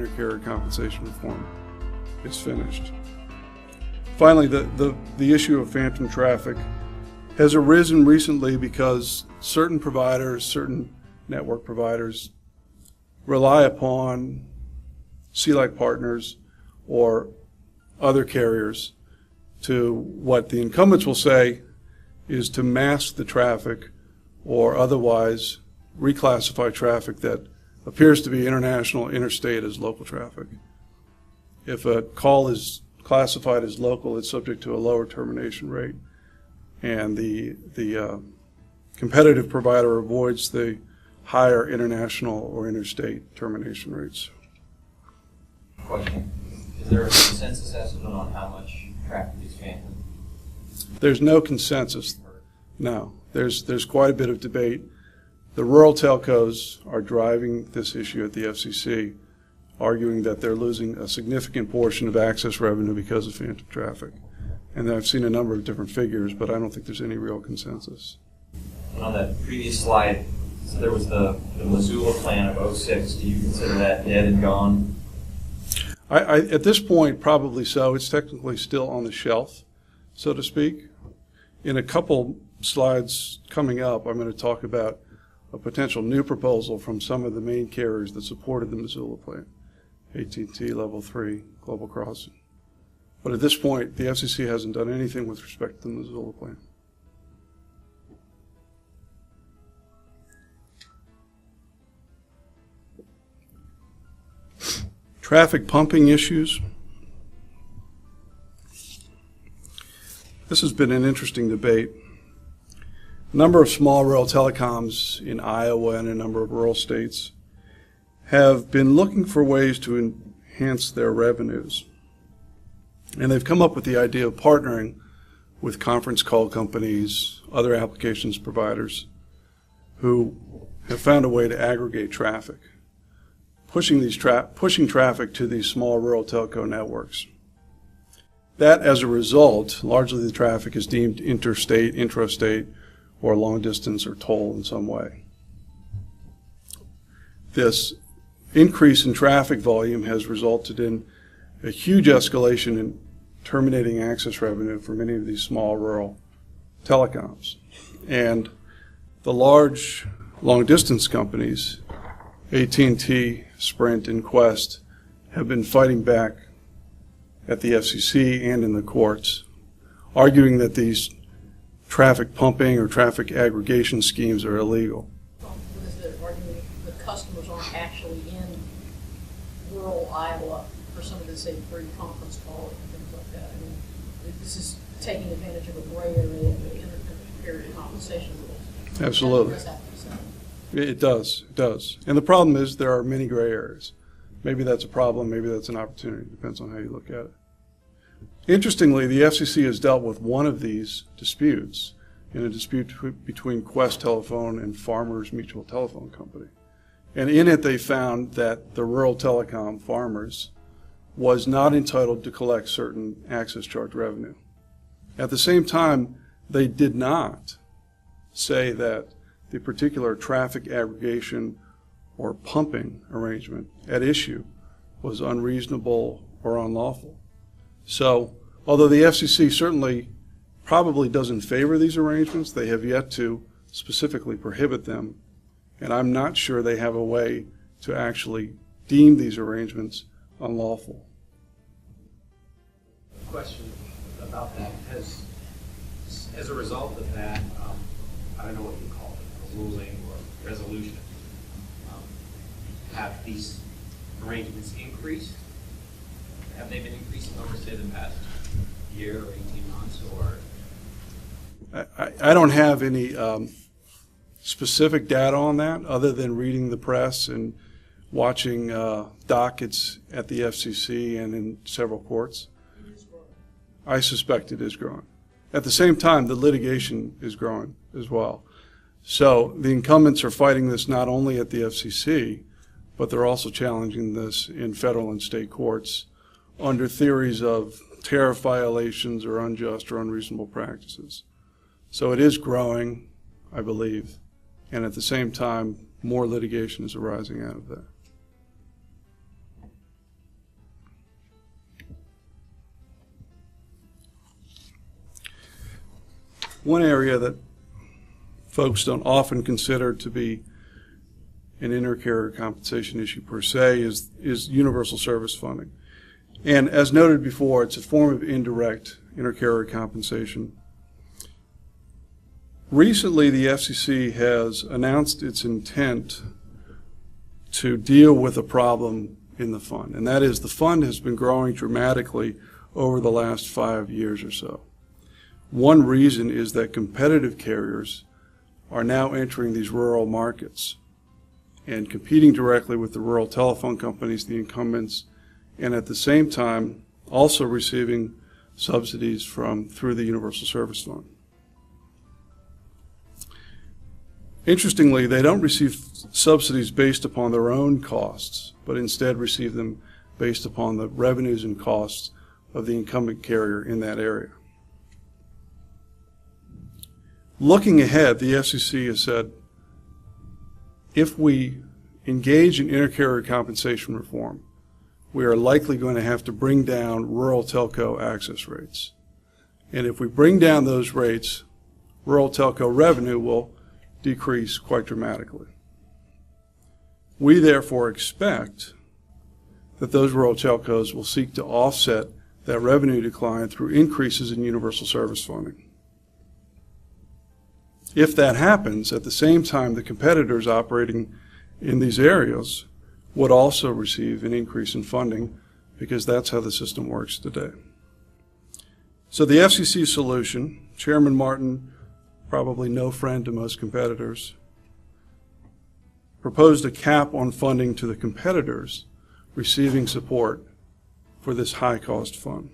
intercarrier compensation reform is finished. Finally, the issue of phantom traffic has arisen recently because certain providers, certain network providers, rely upon sea-like partners or other carriers to, what the incumbents will say is, to mask the traffic or otherwise reclassify traffic that appears to be international, interstate as local traffic. If a call is classified as local, it's subject to a lower termination rate, and the competitive provider avoids the higher international or interstate termination rates. Question. Is there a consensus estimate on how much traffic is phantom? There's no consensus. No. There's quite a bit of debate. The rural telcos are driving this issue at the FCC, arguing that they're losing a significant portion of access revenue because of phantom traffic. And I've seen a number of different figures, but I don't think there's any real consensus. And on that previous slide, so there was the Missoula plan of 2006. Do you consider that dead and gone? At this point, probably so. It's technically still on the shelf, so to speak. In a couple slides coming up, I'm going to talk about a potential new proposal from some of the main carriers that supported the Missoula plan, AT&T, Level 3, Global Crossing. But at this point, the FCC hasn't done anything with respect to the Missoula plan. Traffic pumping issues. This has been an interesting debate. A number of small rural telecoms in Iowa and a number of rural states have been looking for ways to enhance their revenues. And they've come up with the idea of partnering with conference call companies, other applications providers, who have found a way to aggregate traffic, pushing traffic to these small rural telco networks. That, as a result, largely the traffic is deemed interstate, intrastate, or long distance or toll in some way. This increase in traffic volume has resulted in a huge escalation in terminating access revenue for many of these small rural telecoms. And the large long distance companies, AT&T, Sprint, and Qwest, have been fighting back at the FCC and in the courts, arguing that these traffic pumping or traffic aggregation schemes are illegal. Because the argument the customers aren't actually in rural Iowa for some of the, say, free conference calls and things like that. I mean, this is taking advantage of a gray area of the intercarrier compensation rules. Absolutely. It does. And the problem is there are many gray areas. Maybe that's a problem, maybe that's an opportunity. Depends on how you look at it. Interestingly, the FCC has dealt with one of these disputes in a dispute between Qwest Telephone and Farmers Mutual Telephone Company. And in it they found that the rural telecom, Farmers, was not entitled to collect certain access charge revenue. At the same time, they did not say that the particular traffic aggregation or pumping arrangement at issue was unreasonable or unlawful. So, although the FCC certainly probably doesn't favor these arrangements, they have yet to specifically prohibit them, and I'm not sure they have a way to actually deem these arrangements unlawful. Question about that. As a result of that, I don't know what you call it, a ruling or resolution, have these arrangements increased? Have they been increasing over, say, the past year or 18 months? Or I don't have any specific data on that other than reading the press and watching dockets at the FCC and in several courts. I suspect it is growing. At the same time, the litigation is growing as well. So the incumbents are fighting this not only at the FCC, but they're also challenging this in federal and state courts under theories of tariff violations or unjust or unreasonable practices. So it is growing, I believe, and at the same time, more litigation is arising out of that. One area that folks don't often consider to be an intercarrier compensation issue per se is universal service funding. And as noted before, it's a form of indirect intercarrier compensation. Recently, the FCC has announced its intent to deal with a problem in the fund, and that is the fund has been growing dramatically over the last 5 years or so. One reason is that competitive carriers are now entering these rural markets and competing directly with the rural telephone companies, the incumbents, and at the same time also receiving subsidies through the Universal Service Fund. Interestingly, they don't receive subsidies based upon their own costs, but instead receive them based upon the revenues and costs of the incumbent carrier in that area. Looking ahead, the FCC has said, if we engage in intercarrier compensation reform, we are likely going to have to bring down rural telco access rates. And if we bring down those rates, rural telco revenue will decrease quite dramatically. We therefore expect that those rural telcos will seek to offset that revenue decline through increases in universal service funding. If that happens, at the same time, the competitors operating in these areas would also receive an increase in funding, because that's how the system works today. So the FCC solution, Chairman Martin, probably no friend to most competitors, proposed a cap on funding to the competitors receiving support for this high-cost fund.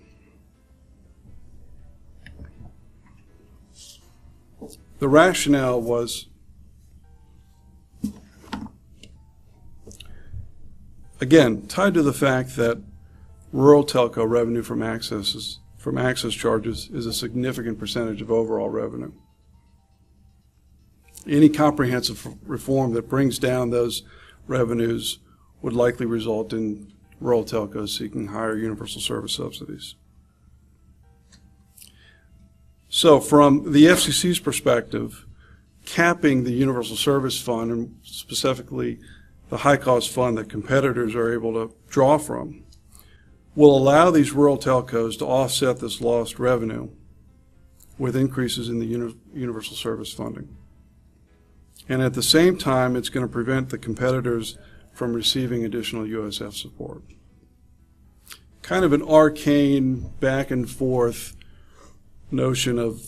The rationale was, again, tied to the fact that rural telco revenue from access charges is a significant percentage of overall revenue. Any comprehensive reform that brings down those revenues would likely result in rural telcos seeking higher universal service subsidies. So from the FCC's perspective, capping the universal service fund, and specifically the high-cost fund that competitors are able to draw from, will allow these rural telcos to offset this lost revenue with increases in the universal service funding. And at the same time, it's going to prevent the competitors from receiving additional USF support. Kind of an arcane back and forth notion of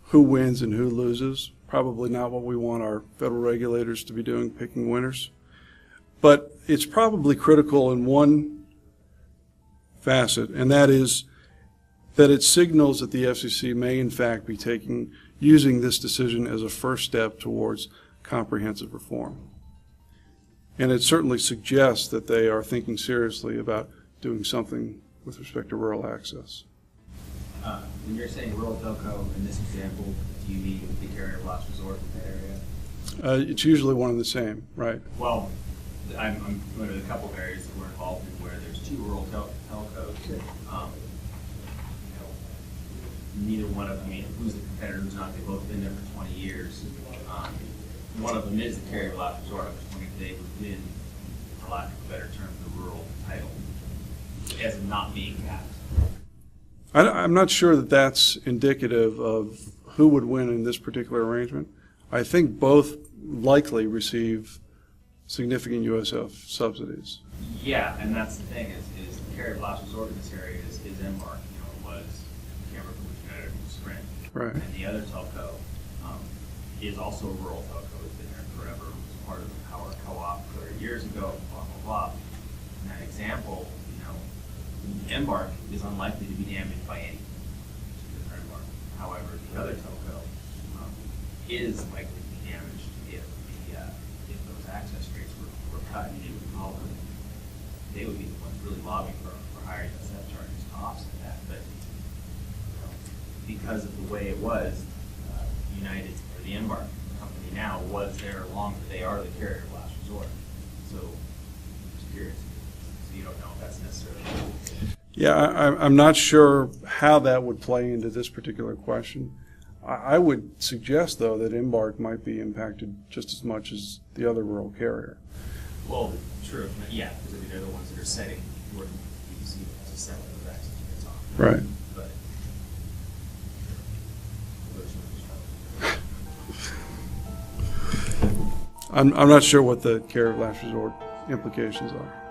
who wins and who loses. Probably not what we want our federal regulators to be doing, picking winners. But it's probably critical in one facet, and that is that it signals that the FCC may in fact be using this decision as a first step towards comprehensive reform. And it certainly suggests that they are thinking seriously about doing something with respect to rural access. When you're saying rural telco in this example, do you mean the carrier of last resort in that area? It's usually one and the same, right? Well, I'm familiar with a couple of areas that we're involved in where there's two rural telcos. Neither one of them, who's the competitor, who's not, they've both been there for 20 years. One of them is the carrier of last resort. I was wondering if they would win, for lack of a better term, the rural title as not being capped. I'm not sure that that's indicative of who would win in this particular arrangement. I think both likely receive significant USF subsidies. Yeah, and that's the thing is the carrier of last resort in this area is Embark. It was, I can't remember which competitor, it was Sprint. Right. And the other telco is also a rural telco. It's been there forever. It was part of the Power Co-op 30 years ago, blah, blah, blah. In that example, Embark is unlikely to be damaged by any particular Embark. However, the other telco is likely to be damaged if those access rates were cut. They would be the ones really lobbying for higher USF charges to offset that. But because of the way it was, United, or the Embark company now, was there longer. They are the carrier of last resort. So I'm just curious. So you don't know if that's necessarily true. Yeah, I'm not sure how that would play into this particular question. I would suggest, though, that Embark might be impacted just as much as the other rural carrier. Well, true, yeah, because I mean, they're the ones that are setting, working with PUC to set those access units off. Right. But. I'm not sure what the care of last resort implications are.